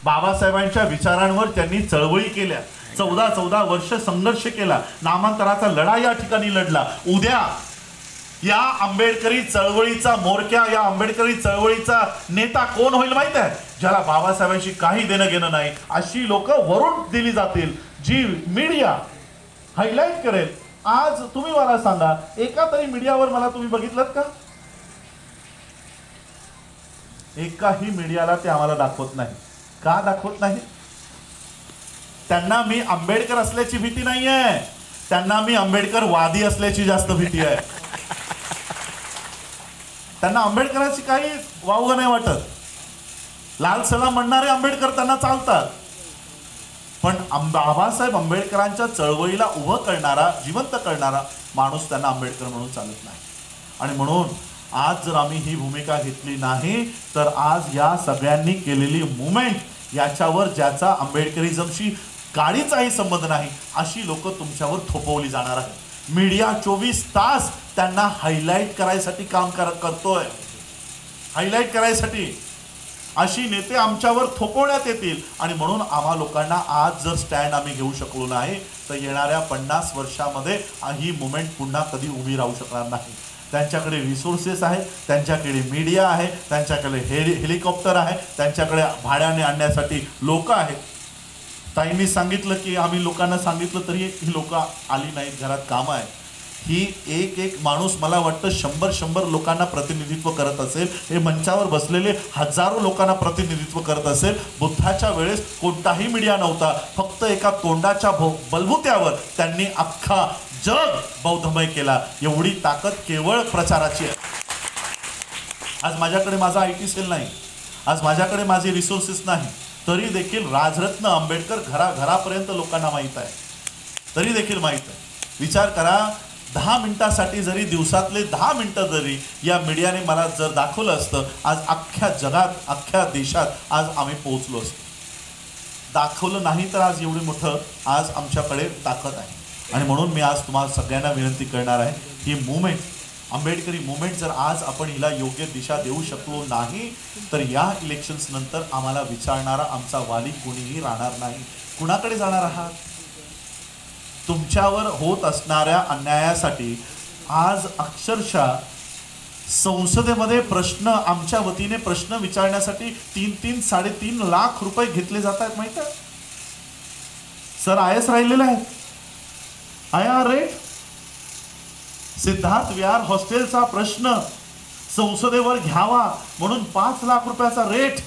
बाबासाहेबांच्या विचारांवर त्यांनी चळवळी केल्या, 14 वर्ष संघर्ष केला, नामांतराचा लढा या ठिकाणी लढला. उद्या या आंबेडकरी चळवळीचा मोरक्या, या आंबेडकरी चळवळीचा नेता कोण होईल माहित आहे? ज्याला बाबासाहेबांशी काही देणं घेणं नाही, अशी लोक वरून दिली जातील, जी मीडिया हायलाइट करेल. आज तुम्ही मला सांगा, एका तरी मीडियावर मला तुम्ही बघितलं का? एकाही मीडियाला ते आम्हाला दाखवत नाही. का दाखवत नाही? त्यांना मी आंबेडकर असल्याची भीती नाहीये, त्यांना मी आंबेडकर वादी असल्याची जास्त भीती आहे. त्यांना आंबेडकरांची काही वावगं नाही वाटत. लाल सलाम म्हणणारे आंबेडकर त्यांना चालतात, पण बाबासाहेब आंबेडकरांच्या चळवळीला उभं करणारा, जिवंत करणारा माणूस त्यांना आंबेडकर म्हणून चालत नाही. आणि म्हणून आज जर आम्ही ही भूमिका घेतली नाही तर आज या सगळ्यांनी केलेली मुवमेंट, याच्यावर ज्याचा आंबेडकरिझमशी काडीचाही संबंध नाही, अशी लोक तुमच्यावर थोपवली जाणार आहेत. मीडिया 24 तास त्यांना हायलाइट करायसाठी काम करतोय, हायलाइट करायसाठी. अशी नेते आमच्यावर थोपवण्यात येतील. आणि म्हणून आम्हा लोकांना आज जर स्टँड आम्ही घेऊ शकलो नाही तर येणाऱ्या 50 वर्षामध्ये ही मुवमेंट पुन्हा कधी उभी राहू शकणार नाही. त्यांच्याकडे रिसोर्सेस आहेत, त्यांच्याकडे मीडिया आहे, त्यांच्याकडे हेलिकॉप्टर आहे, त्यांच्याकडे भाड्याने आणण्यासाठी लोक आहेत. ताईंनी सांगितलं की आम्ही लोकांना सांगितलं तरी ही लोक आली नाहीत, घरात कामं आहेत. ही एक माणूस मला वाटतं 100 लोकांना प्रतिनिधित्व करत असेल. हे मंचावर बसलेले हजारो लोकांना प्रतिनिधित्व करत असेल. बुद्धाच्या वेळेस कोणताही मीडिया नव्हता, फक्त एका तोंडाच्या बलबुत्यावर त्यांनी अख्खा जग बौद्धमय केला. एवढी ताकद केवळ प्रचाराची आहे. आज माझ्याकडे माझा IT सेल नाही, आज माझ्याकडे माझे रिसोर्सेस नाही, तरी देखील राजरत्न आंबेडकर घरापर्यंत लोकांना माहीत आहे, तरी देखील माहीत आहे. विचार करा, 10 मिनिटासाठी जरी, दिवसातले 10 मिनिटं जरी या मीडियाने मला जर दाखवलं असतं, आज अख्ख्या जगात, अख्ख्या देशात आज आम्ही पोहोचलो असतो. दाखवलं नाही तर आज एवढं मोठं आज आमच्याकडे ताकद आहे. आणि म्हणून मी आज तुम्हाला सगळ्यांना विनंती करणार आहे, ही मुवमेंट, आंबेडकरी मुवमेंट जर आज आपण हिला योग्य दिशा देऊ शकलो नाही तर या इलेक्शन्स नंतर आम्हाला विचारणारा आमचा वाली कोणीही राहणार नाही. कुणाकडे जाणार आहात? तुमच्यावर होत असणाऱ्या अन्यायासाठी आज अक्षरशः संसदेमध्ये प्रश्न, आमच्या वतीने प्रश्न विचारण्यासाठी 3-3-3.5 लाख रुपये घेतले जात आहेत. माहिती आहे सर, IS राहिलेले आहेत. IR रेट, सिद्धार्थ विहार हॉस्टेलचा प्रश्न संसदेवर घ्यावा म्हणून 5 लाख रुपयाचा रेट,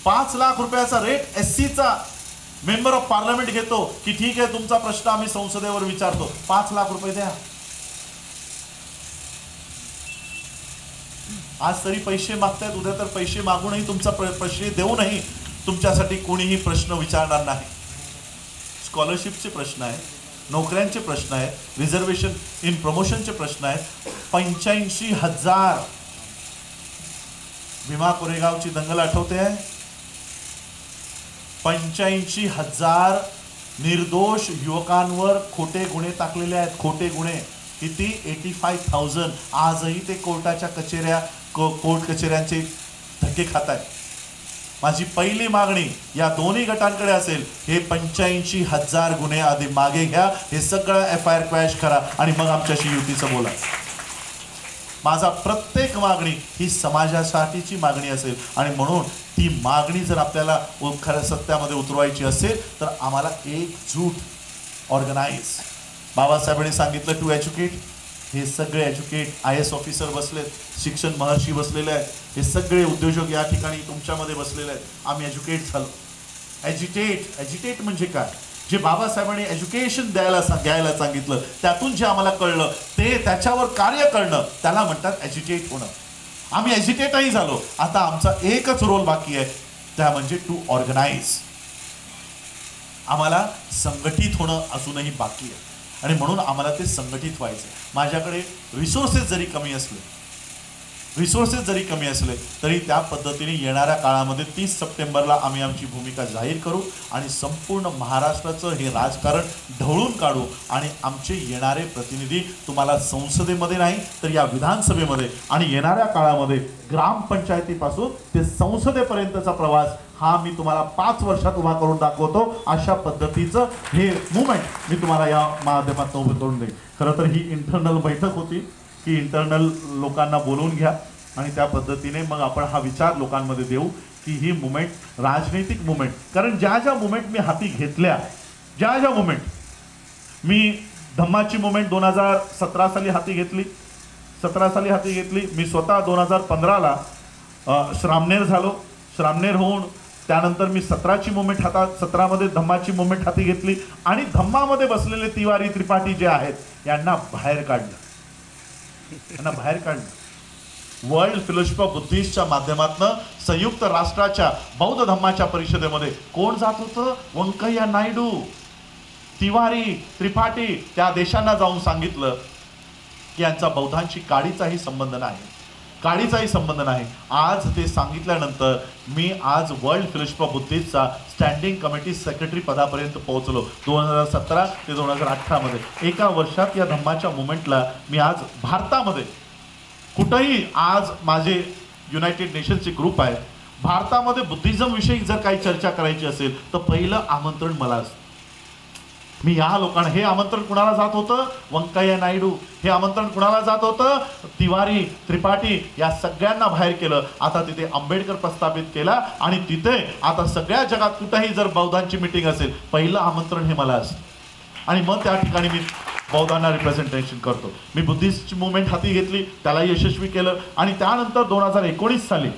5 लाख रुपयाचा रेट SCचा मेंबर ऑफ पार्लमेंट घेतो की ठीक आहे तुमचा प्रश्न आम्ही संसदेवर विचारतो, 5 लाख रुपये द्या. आज तरी पैसे मागतायत, उद्या तर पैसे मागूनही तुमचा पैसे देऊनही तुमच्यासाठी कोणीही प्रश्न विचारणार नाही. स्कॉलरशिपचे प्रश्न आहेत, नोकऱ्यांचे प्रश्न आहेत, रिझर्वेशन इन प्रमोशनचे प्रश्न आहेत. 85,000 भीमा कोरेगावची दंगल आठवते आहे? 85,000 निर्दोष युवकांवर खोटे गुन्हे टाकलेले आहेत. खोटे गुन्हे किती? 85,000. आजही ते कोर्टाच्या कचेऱ्या, कोर्ट कचेऱ्यांचे धक्के खात आहेत. माझी पहिली मागणी या दोन्ही गटांकडे असेल, हे 85,000 गुन्हे आधी मागे घ्या, हे सगळं FIR क्रॅश करा आणि मग आमच्याशी युतीचं बोला. माझा प्रत्येक मागणी ही समाजासाठीची मागणी असेल. आणि म्हणून ती मागणी जर आपल्याला खऱ्या सत्यामध्ये उतरवायची असेल तर आम्हाला एकजूट, ऑर्गनाइज. बाबासाहेबांनी सांगितलं टू एज्युकेट. हे सगळे एज्युकेट, IS ऑफिसर बसलेत, शिक्षण महर्षी बसलेले आहेत, हे सगळे उद्योजक या ठिकाणी तुमच्यामध्ये बसलेले आहेत. आम्ही एज्युकेट झालो. एज्युकेट म्हणजे काय? जे बाबासाहेबांनी एज्युकेशन घ्यायला सांगितलं, त्यातून जे आम्हाला कळलं ते त्याच्यावर कार्य करणं, त्याला म्हणतात एज्युकेट होणं. आम्ही एज्युकेटही झालो. आता आमचा एकच रोल बाकी आहे, त्या म्हणजे टू ऑर्गनाइज. आम्हाला संघटित होणं अजूनही बाकी आहे आणि म्हणून आम्हाला ते संघटित व्हायचं. माझ्याकडे रिसोर्सेस जरी कमी असले रिसोर्सेस जरी कमी असले तरी त्या पद्धतीने येणाऱ्या काळामध्ये 30 सप्टेंबरला आम्ही आमची भूमिका जाहीर करू आणि संपूर्ण महाराष्ट्राचं हे राजकारण ढवळून काढू आणि आमचे येणारे प्रतिनिधी तुम्हाला संसदेमध्ये नाही तर या विधानसभेमध्ये आणि येणाऱ्या काळामध्ये ग्रामपंचायतीपासून ते संसदेपर्यंतचा प्रवास हा मी तुम्हाला 5 वर्षात उभा करून दाखवतो. अशा पद्धतीचं हे मुवमेंट मी तुम्हाला या माध्यमातून उभं करून देईन. खरं तर ही इंटरनल बैठक होती की इंटरनल लोकांना बोलवून घ्या आणि त्या पद्धतीने मग आपण हा विचार लोकांमध्ये देऊ की ही मुवमेंट राजनैतिक मुवमेंट, कारण ज्या ज्या मुवमेंट मी हाती घेतल्या, ज्या ज्या मुवमेंट मी धम्माची मुवमेंट 2017 साली हाती घेतली, 17 साली हाती घेतली. मी स्वतः 2015ला श्रामनेर झालो. श्रामनेर होऊन त्यानंतर मी 17ची मुवमेंट 17मध्ये धम्माची मुवमेंट हाती घेतली आणि धम्मामध्ये बसलेले तिवारी त्रिपाठी जे आहेत यांना बाहेर काढलं. वर्ल्ड फेलोशिप ऑफ बुद्धिस्टच्या माध्यमातून संयुक्त राष्ट्राच्या बौद्ध धम्माच्या परिषदेमध्ये कोण जात होतं? व्यंकय्या नायडू. तिवारी त्रिपाठी त्या देशांना जाऊन सांगितलं की यांचा बौद्धांशी काडीचाही संबंध नाही. आज ते सांगितल्यानंतर मी आज वर्ल्ड फेलोशिप ऑफ बुद्धिस्टचा स्टँडिंग कमिटी सेक्रेटरी पदापर्यंत पोहोचलो 2017 ते 2018 मध्ये. एका वर्षात या धम्माच्या मुवमेंटला मी आज भारतामध्ये कुठेही, आज माझे युनायटेड नेशन्सचे ग्रुप आहे, भारतामध्ये बुद्धिझम विषयी जर काही चर्चा करायची असेल तर पहिलं आमंत्रण मला असतं. मी या लोकांना, हे आमंत्रण कुणाला जात होतं? व्यंकय्या नायडू. हे आमंत्रण कुणाला जात होतं? तिवारी त्रिपाठी. या सगळ्यांना बाहेर केलं. आता तिथे आंबेडकर प्रस्थापित केला आणि तिथे आता सगळ्या जगात कुठेही जर बौद्धांची मीटिंग असेल पहिलं आमंत्रण हे मला असतं आणि मग त्या ठिकाणी मी बौद्धांना रिप्रेझेंटेशन करतो. मी बुद्धिस्ट मुवमेंट हाती घेतली, त्याला यशस्वी केलं आणि त्यानंतर 2019 साली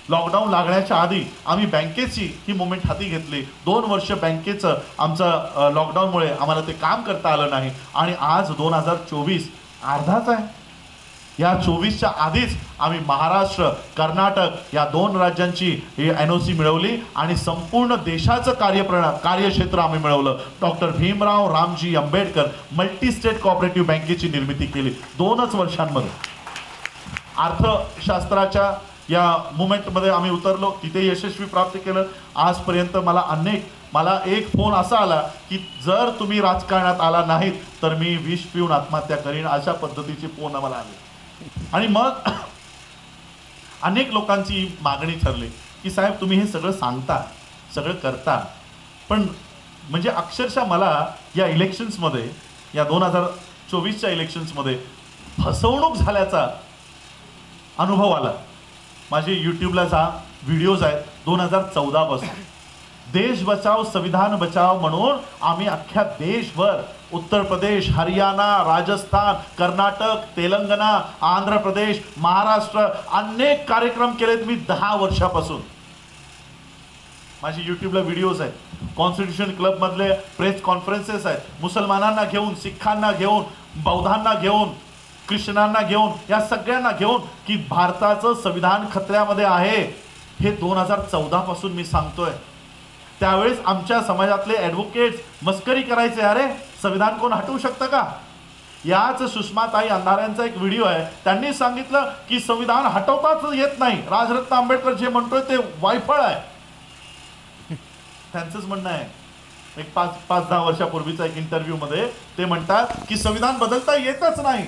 लॉकडाऊन लागण्याच्या आधी आम्ही बँकेची ही मुवमेंट हाती घेतली. 2 वर्ष बँकेचं आमचं लॉकडाऊनमुळे आम्हाला ते काम करता आलं नाही आणि आज 2024 अर्धाच आहे. या 24च्या आधीच आम्ही महाराष्ट्र, कर्नाटक या 2 राज्यांची NOC मिळवली आणि संपूर्ण देशाचं कार्यक्षेत्र आम्ही मिळवलं. Doctor Bhimrao Ramji Ambedkar multi state cooperative बँकेची निर्मिती केली 2च वर्षांमध्ये. अर्थशास्त्राच्या या मुवमेंटमध्ये आम्ही उतरलो, तिथे यशस्वी प्राप्त केलं. आजपर्यंत मला एक फोन असा आला की जर तुम्ही राजकारणात आला नाहीत तर मी विष पिऊन आत्महत्या करीन, अशा पद्धतीचे फोन आम्हाला आले. आणि मग अनेक लोकांची मागणी ठरली की साहेब तुम्ही हे सगळं सांगता, सगळं करता, पण म्हणजे अक्षरशः मला या इलेक्शन्समध्ये, या 2024च्या इलेक्शन्समध्ये फसवणूक झाल्याचा अनुभव आला. माझे यूट्यूबला व्हिडिओज आहेत 2014 पासून. देश बचाव संविधान बचाव म्हणून आम्ही अख्ख्या देशभर उत्तर प्रदेश, हरियाणा, राजस्थान, कर्नाटक, तेलंगणा, आंध्र प्रदेश, महाराष्ट्र अनेक कार्यक्रम केलेत मी 10 वर्षापासून. माझे यूट्यूबला व्हिडिओज आहेत. कॉन्स्टिट्यूशन क्लबमधले प्रेस कॉन्फरन्सेस आहेत, मुसलमानांना घेऊन, सिखांना घेऊन, बौद्धांना घेऊन, ख्रिश्चनांना घेऊन, या सगळ्यांना घेऊन की भारताचं संविधान खतऱ्यामध्ये आहे हे 2014 पासून मी सांगतोय. त्यावेळेस आमच्या समाजातले ॲडव्होकेट्स मस्करी करायचे, अरे संविधान कोण हटवू शकतं का? याच सुषमाताई अंधाऱ्यांचा एक व्हिडिओ आहे, त्यांनी सांगितलं की संविधान हटवताच येत नाही, राजरत्न आंबेडकर जे म्हणतोय ते वायफळ आहे. त्यांचंच म्हणणं आहे. एक 5-10 वर्षापूर्वीचा एक इंटरव्ह्यू मध्ये ते म्हणतात की संविधान बदलता येतच नाही.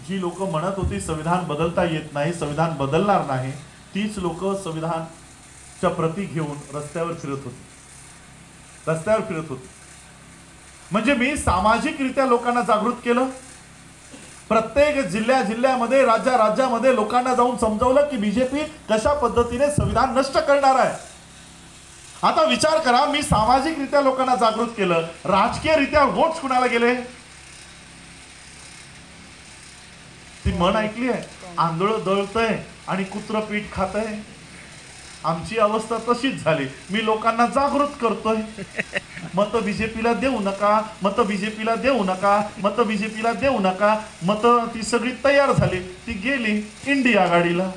जी लोक म्हणत होती संविधान बदलता येत नाही, संविधान बदलणार नाही, तीच लोक संविधानच्या प्रती घेऊन रस्त्यावर फिरत होती. म्हणजे मी सामाजिकरित्या लोकांना जागृत केलं. प्रत्येक जिल्ह्यामध्ये, राज्यामध्ये लोकांना जाऊन समजावलं की बीजेपी कशा पद्धतीने संविधान नष्ट करणार आहे. आता विचार करा, मी सामाजिकरित्या लोकांना जागृत केलं, राजकीयरित्या वोट्स कुणाला गेले? ती म्हण ऐकली आहे, आंधळं दळतंय आणि कुत्रं पीठ खातंय. आमची अवस्था तशीच झाली. मी लोकांना जागृत करतोय, मत बीजेपीला देऊ नका, मत बीजेपीला देऊ नका, मत बीजेपीला देऊ नका. मत ती सगळी तयार झाली, ती गेली इंडिया आघाडीला.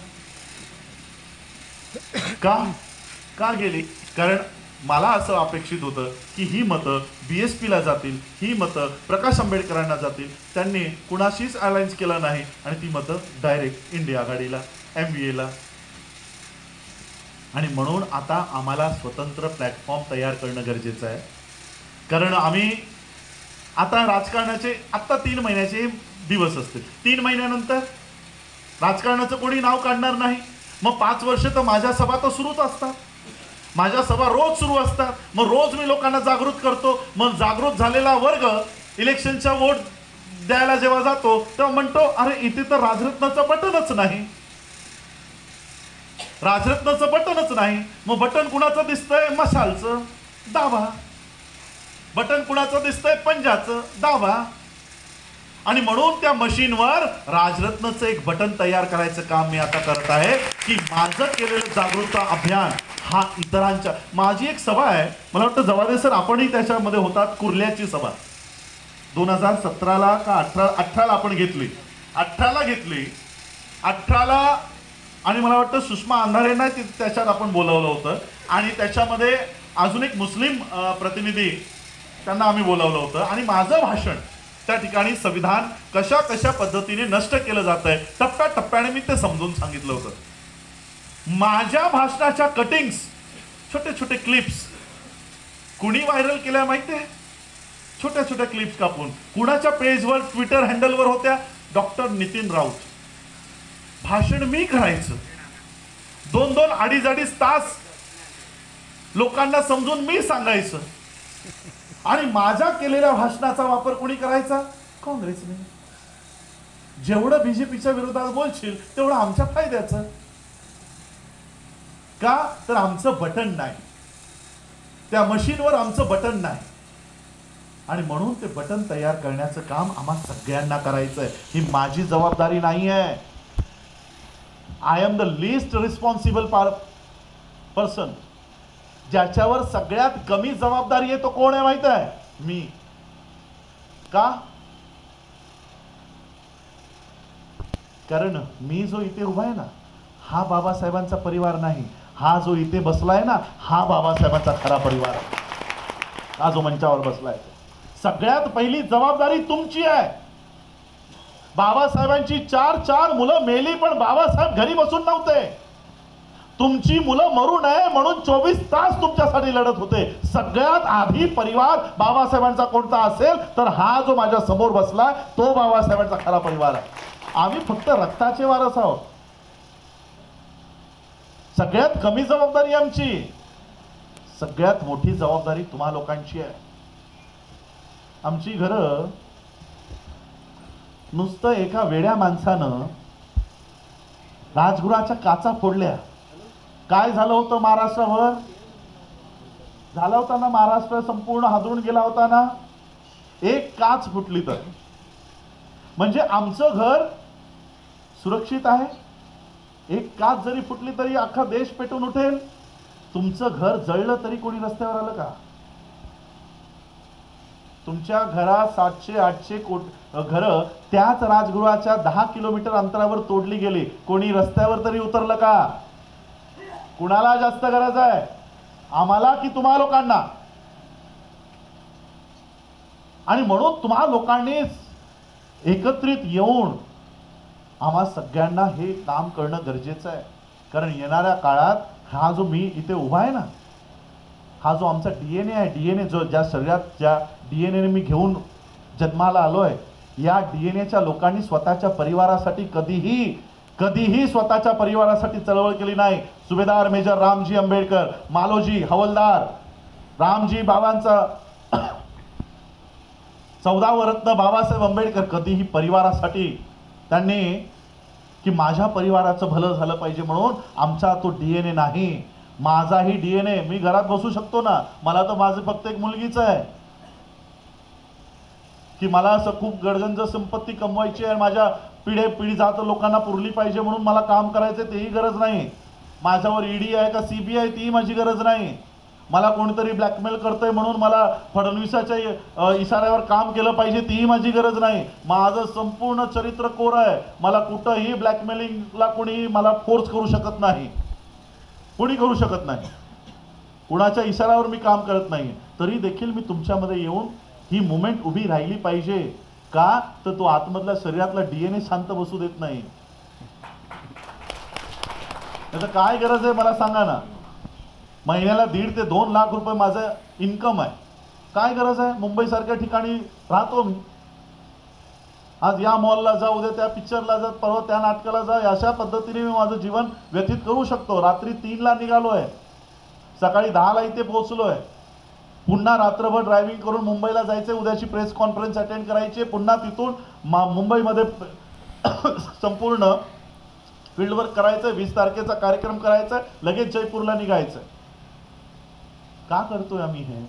का गेली? कारण मला असं अपेक्षित होतं की ही मतं BSPला जातील, ही मतं प्रकाश आंबेडकरांना जातील. त्यांनी कुणाशीच अलायन्स केला नाही आणि ती मतं डायरेक्ट इंडिया आघाडीला, MVAला. आणि म्हणून आता आम्हाला स्वतंत्र प्लॅटफॉर्म तयार करणं गरजेचं आहे. कारण आम्ही आता राजकारणाचे आत्ता 3 महिन्याचे दिवस असतील, 3 महिन्यानंतर राजकारणाचं कोणी नाव काढणार नाही. मग 5 वर्ष तर माझ्या सभा तर सुरूच असतात, माझ्या सभा रोज सुरू असतात. मग रोज मी लोकांना जागृत करतो. मग जागृत झालेला वर्ग इलेक्शनच्या वोट द्यायला जेव्हा जातो तेव्हा म्हणतो, अरे इथे तर राजरत्नाचं बटनच नाही, राजरत्नाचं बटनच नाही. मग बटन कुणाचं दिसतंय? मशालचं, दाबा. बटन कुणाचं दिसतंय? पंजाचं, दाबा. आणि म्हणून त्या मशीनवर राजरत्नचं एक बटन तयार करायचं काम मी आता करत आहे की माझं केलेलं जागरूकता अभियान हा इतरांच्या. माझी एक सभा आहे, मला वाटतं जवादे सर आपणही त्याच्यामध्ये होतात, कुर्ल्याची सभा 2017ला का 18ला आपण घेतली, 18ला घेतली, 18ला. आणि मला वाटतं सुषमा अंधारेंना त्याच्यात आपण बोलावलं होतं आणि त्याच्यामध्ये अजून एक मुस्लिम प्रतिनिधी, त्यांना आम्ही बोलावलं होतं. आणि माझं भाषण त्या ठिकाणी संविधान कशा कशा पद्धतीने नष्ट केलं जात आहे टप्प्याटप्प्याने मी ते समजून सांगितलं होतं. माझ्या भाषणाच्या कटिंग्स, छोटे छोटे क्लिप्स कुणी व्हायरल केल्या माहिती आहे? छोट्या छोट्या क्लिप्स कापून कुणाच्या पेजवर, ट्विटर हँडलवर होत्या? डॉक्टर नितीन राऊत. भाषण मी करायचं, 2-2, 2.5 तास लोकांना समजून मी सांगायचं. आणि माझ्या केलेल्या भाषणाचा वापर कोणी करायचा? काँग्रेसने. जेवढं BJPच्या विरोधात बोलशील तेवढं आमच्या फायद्याचं. का तर आमचं बटन नाही, त्या मशीनवर आमचं बटन नाही. आणि म्हणून ते बटन तयार करण्याचं काम आम्हा सगळ्यांना करायचं आहे. ही माझी जबाबदारी नाही आहे. I am the list responsible person. ज्याच्यावर सगळ्यात कमी जबाबदारी आहे तो कोण आहे माहित आहे? मी. का? कारण मी जो इथे उभा आहे ना, हा बाबासाहेबांचा परिवार नाही. हा जो इथे बसलाय ना, हा बाबासाहेबांचा खरा परिवार आहे. हा जो मंचावर बसलाय, सगळ्यात पहिली जबाबदारी तुमची आहे. बाबासाहेबांची 4 मुलं मेली, पण बाबासाहेब घरी बसून नव्हते. तुमची मुलं मरू नये म्हणून 24 तास तुमच्यासाठी लढत होते. सगळ्यात आधी परिवार बाबासाहेबांचा कोणता असेल तर हा जो माझ्या समोर बसला तो बाबासाहेबांचा खरा परिवार आहे. आम्ही फक्त रक्ताचे वारस आहोत. सगळ्यात कमी जबाबदारी आमची, सगळ्यात मोठी जबाबदारी तुम्हा लोकांची आहे. आमची घरं नुसतं एका वेड्या माणसानं राजगृहाच्या काचा फोडल्या. काय झालं होतं महाराष्ट्रावर? झाला होता ना, महाराष्ट्र संपूर्ण हादरून गेला होता ना. एक काच फुटली तर म्हणजे आमचं घर सुरक्षित आहे. एक काच जरी फुटली तरी अख्खा देश पेटून उठेल. तुमचं घर जळलं तरी कोणी रस्त्यावर आलं का? तुमच्या घरात 700-800 घरं त्याच राजगृहाच्या 10 किलोमीटर अंतरावर तोडली गेली, कोणी रस्त्यावर तरी उतरलं का? कुणाला जास्त गरज आहे, आम्हाला की तुम्हा लोकांना? आणि म्हणून तुम्हा लोकांनी एकत्रित येऊन आम्हा सगळ्यांना हे काम करणं गरजेचं आहे. कारण येणाऱ्या काळात हा जो मी इथे उभा आहे ना, हा जो आमचा DNA आहे, DNA जो ज्या शरीरात ज्या DNA ने मी घेऊन जन्माला आलोय, या DNAच्या लोकांनी स्वतःच्या परिवारासाठी कधीही स्वतःच्या परिवारासाठी चळवळ केली नाही. सुभेदार मेजर रामजी आंबेडकर, मालोजी हवलदार रामजी बाबांचा 14व रत्न बाबासाहेब आंबेडकर कधीही परिवारासाठी त्यांनी की माझ्या परिवाराचं भलं झालं पाहिजे म्हणून आमचा तो DNA नाही. माझाही DNA, मी घरात बसू शकतो ना, मला तर माझी फक्त एक मुलगीच आहे की मला असं खूप गडगंज संपत्ती कमवायची आहे, माझ्या पिढी जात लोकांना पुरली पाहिजे म्हणून मला काम करायचं तेही गरज नाही. माझ्यावर ED आहे का CBI तीही माझी गरज नाही. मला कोणतरी ब्लॅकमेल करतंय म्हणून मला फडणवीसाच्या इशाऱ्यावर काम केलं पाहिजे तीही माझी गरज नाही. माझं संपूर्ण चरित्र कोर आहे. मला कुठंही ब्लॅकमेलिंगला कोणी मला फोर्स करू शकत नाही, कोणी करू शकत नाही. कुणाच्या इशाऱ्यावर मी काम करत नाही, तरी देखील मी तुमच्यामध्ये येऊन ही मुवमेंट उभी राहिली पाहिजे. का तर तो आतमधल्या शरीरातला DNA शांत बसू देत नाही. त्याचं काय गरज आहे मला सांगा ना. महिन्याला 1.5 ते 2 लाख रुपये माझं इन्कम आहे. काय गरज आहे. मुंबईसारख्या ठिकाणी राहतो मी. आज या मॉलला जा, उद्या त्या पिक्चरला जा, परवा त्या नाटकाला जा. अशा पद्धतीने मी माझं जीवन व्यतीत करू शकतो. रात्री 3ला निघालोय, सकाळी 10ला इथे पोहोचलोय. पुन्हा रात्रभर ड्रायव्हिंग करून मुंबईला जायचंय. उद्याची प्रेस कॉन्फरन्स अटेंड करायची. पुन्हा तिथून मुंबईमध्ये संपूर्ण फील्डवर्क करायचंय. 20 तारखेचा कार्यक्रम करायचा, लगेच जयपूरला निघायचंय. का करतोय आम्ही हे.